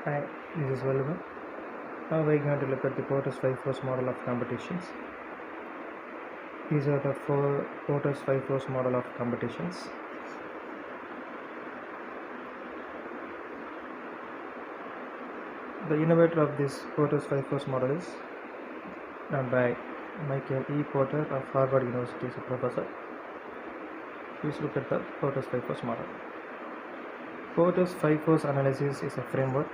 Hi, this is Valluvan. Now we're going to look at the Porter's 5 force model of competitions. These are the four Porter's 5 force model of competitions. The innovator of this Porter's 5 force model is done by Michael E. Porter of Harvard University, as a professor. Please look at the Porter's 5 force model. Porter's 5 force analysis is a framework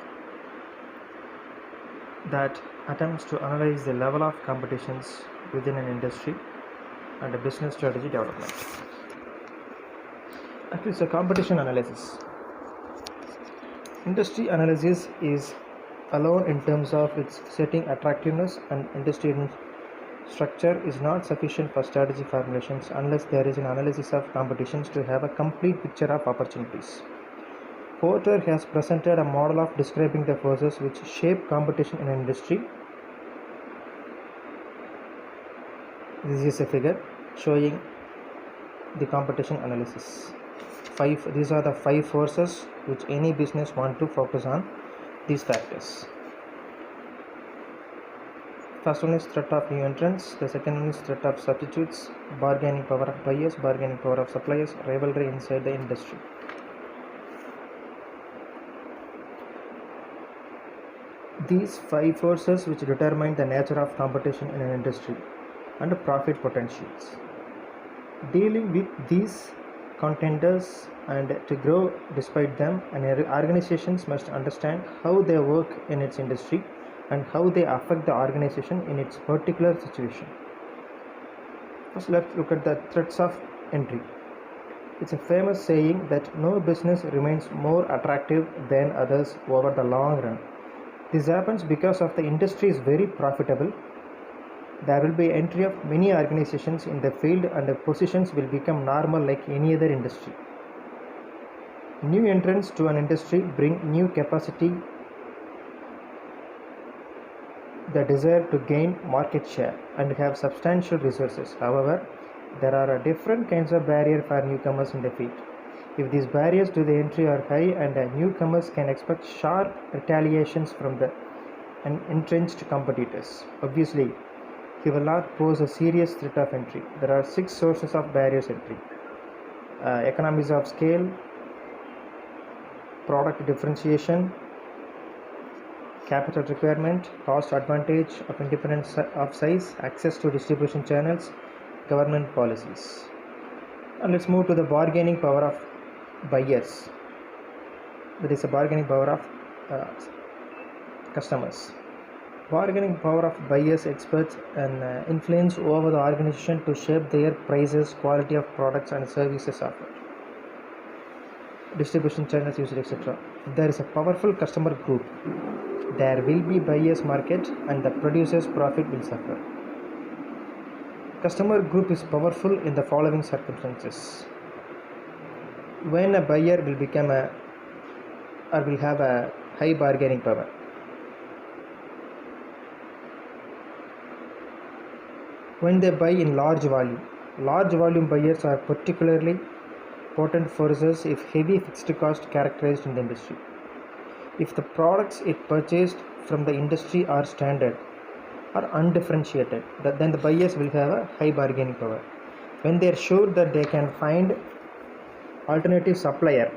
that attempts to analyze the level of competitions within an industry and a business strategy development. Actually, it's a competition analysis. Industry analysis is alone in terms of its setting attractiveness and industry structure is not sufficient for strategy formulations unless there is an analysis of competitions to have a complete picture of opportunities. Porter has presented a model of describing the forces which shape competition in an industry. This is a figure showing the competition analysis. These are the 5 forces which any business want to focus on these factors. First one is threat of new entrants, the second one is threat of substitutes, bargaining power of buyers, bargaining power of suppliers, rivalry inside the industry. These 5 forces which determine the nature of competition in an industry and profit potentials. Dealing with these contenders and to grow despite them, an organizations must understand how they work in its industry and how they affect the organization in its particular situation. First, let's look at the threats of entry. It's a famous saying that no business remains more attractive than others over the long run. This happens because of the industry is very profitable. There will be entry of many organizations in the field and the positions will become normal like any other industry. New entrants to an industry bring new capacity, the desire to gain market share and have substantial resources. However, there are different kinds of barriers for newcomers in the field. If these barriers to the entry are high and newcomers can expect sharp retaliations from the entrenched competitors, obviously he will not pose a serious threat of entry. There are 6 sources of barriers entry: economies of scale, product differentiation, capital requirement, cost advantage of independence of size, access to distribution channels, government policies. And let's move to the bargaining power of buyers. That is the bargaining power of customers. Bargaining power of buyers experts an influence over the organization to shape their prices, quality of products and services offered, distribution channels used, etc. There is a powerful customer group. There will be buyers market and the producer's profit will suffer. Customer group is powerful in the following circumstances. When a buyer will become will have a high bargaining power. When they buy in large volume buyers are particularly potent forces if heavy fixed cost characterized in the industry. If the products it purchased from the industry are standard or undifferentiated, then the buyers will have a high bargaining power. When they are sure that they can find alternative supplier,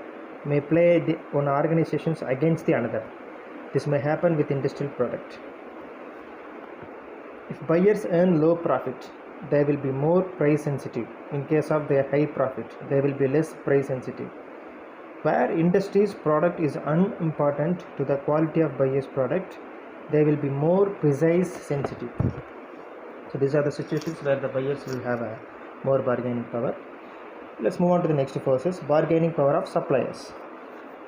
may play one organizations against the another. This may happen with industrial product. If buyers earn low profit, they will be more price sensitive. In case of their high profit, they will be less price sensitive. Where industry's product is unimportant to the quality of buyer's product, they will be more price sensitive. So these are the situations where the buyers will have a more bargaining power. Let's move on to the next forces, bargaining power of suppliers.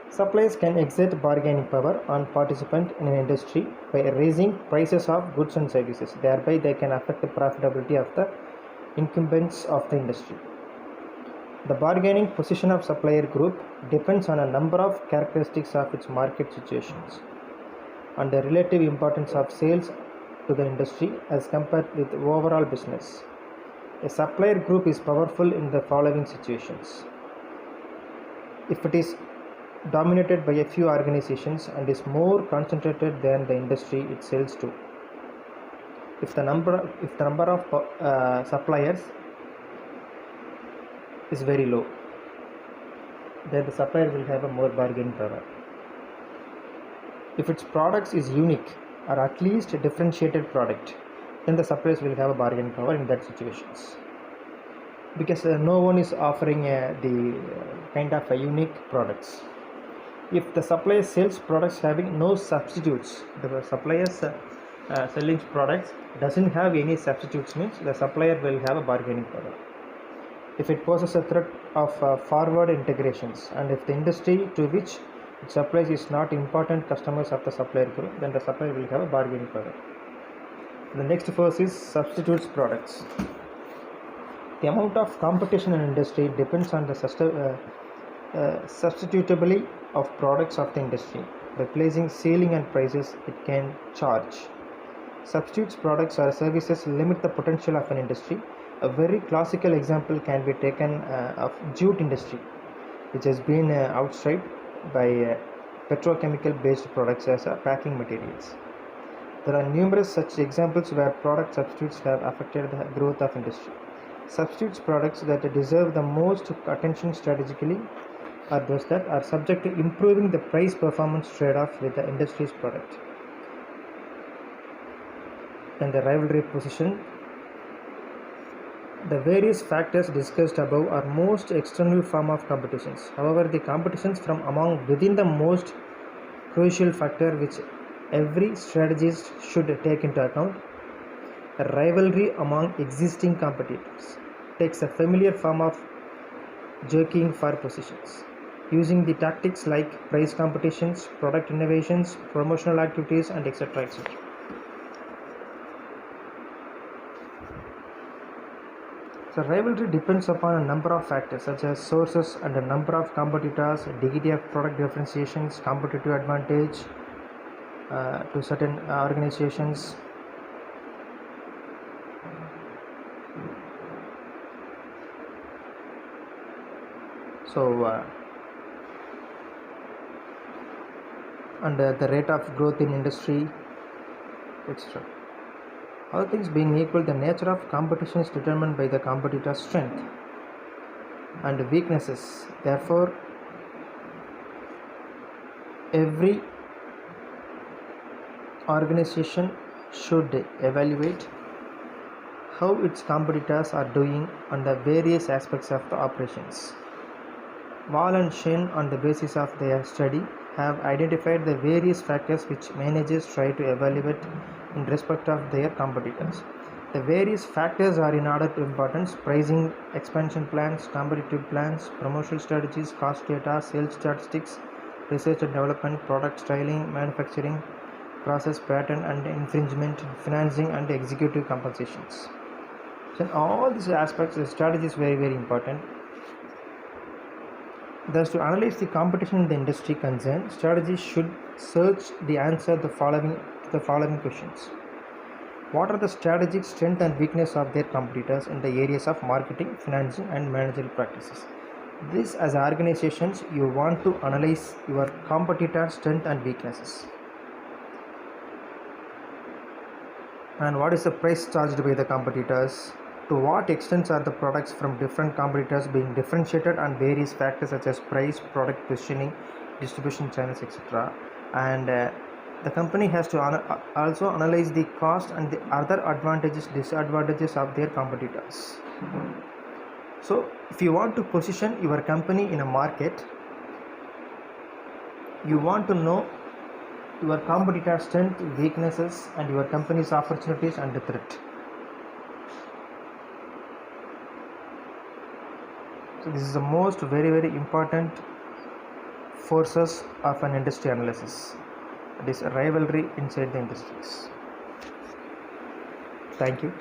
Suppliers can exert bargaining power on participant in an industry by raising prices of goods and services. Thereby, they can affect the profitability of the incumbents of the industry. The bargaining position of supplier group depends on a number of characteristics of its market situations and the relative importance of sales to the industry as compared with overall business. A supplier group is powerful in the following situations. If it is dominated by a few organizations and is more concentrated than the industry it sells to. If the number of suppliers is very low, then the supplier will have a more bargaining power. If its products is unique or at least a differentiated product, then the suppliers will have a bargaining power in that situations, because no one is offering the kind of unique products. If the supplier sells products having no substitutes, the suppliers selling products doesn't have any substitutes, means the supplier will have a bargaining power. If it poses a threat of forward integrations, and if the industry to which it supplies is not important customers of the supplier group, then the supplier will have a bargaining power. The next first is substitutes products. The amount of competition in industry depends on the substitutability of products of the industry. By placing ceiling and prices it can charge. Substitutes products or services limit the potential of an industry. A very classical example can be taken of jute industry, which has been outstripped by petrochemical based products as packing materials. There are numerous such examples where product substitutes have affected the growth of industry. Substitutes products that deserve the most attention strategically are those that are subject to improving the price performance trade-off with the industry's product. And the rivalry position. The various factors discussed above are most external form of competitions. However, the competitions from among within the most crucial factor which every strategist should take into account. A rivalry among existing competitors takes a familiar form of jockeying for positions, using the tactics like price competitions, product innovations, promotional activities, and etc. etc. So rivalry depends upon a number of factors such as sources and a number of competitors, degree of product differentiations, competitive advantage to certain organizations. So and the rate of growth in industry, etc. All things being equal, the nature of competition is determined by the competitor's strength and weaknesses. Therefore, every organization should evaluate how its competitors are doing on the various aspects of the operations. Wall and Shen, on the basis of their study, have identified the various factors which managers try to evaluate in respect of their competitors. The various factors are in order to importance: pricing, expansion plans, competitive plans, promotional strategies, cost data, sales statistics, research and development, product styling, manufacturing, process, patent and infringement, financing and executive compensations. So in all these aspects, the strategy is very, very important. Thus, to analyze the competition in the industry concerned, strategists should search the answer to the following questions. What are the strategic strength and weakness of their competitors in the areas of marketing, financing and managerial practices? This, as organizations, you want to analyze your competitors' strength and weaknesses. And what is the price charged by the competitors? To what extent are the products from different competitors being differentiated on various factors such as price, product positioning, distribution channels, etc. And the company has to also analyze the cost and the other advantages, disadvantages of their competitors. So if you want to position your company in a market, you want to know your competitor's strength, weaknesses, and your company's opportunities and the threat. So this is the most very, very important forces of an industry analysis. It is a rivalry inside the industries. Thank you.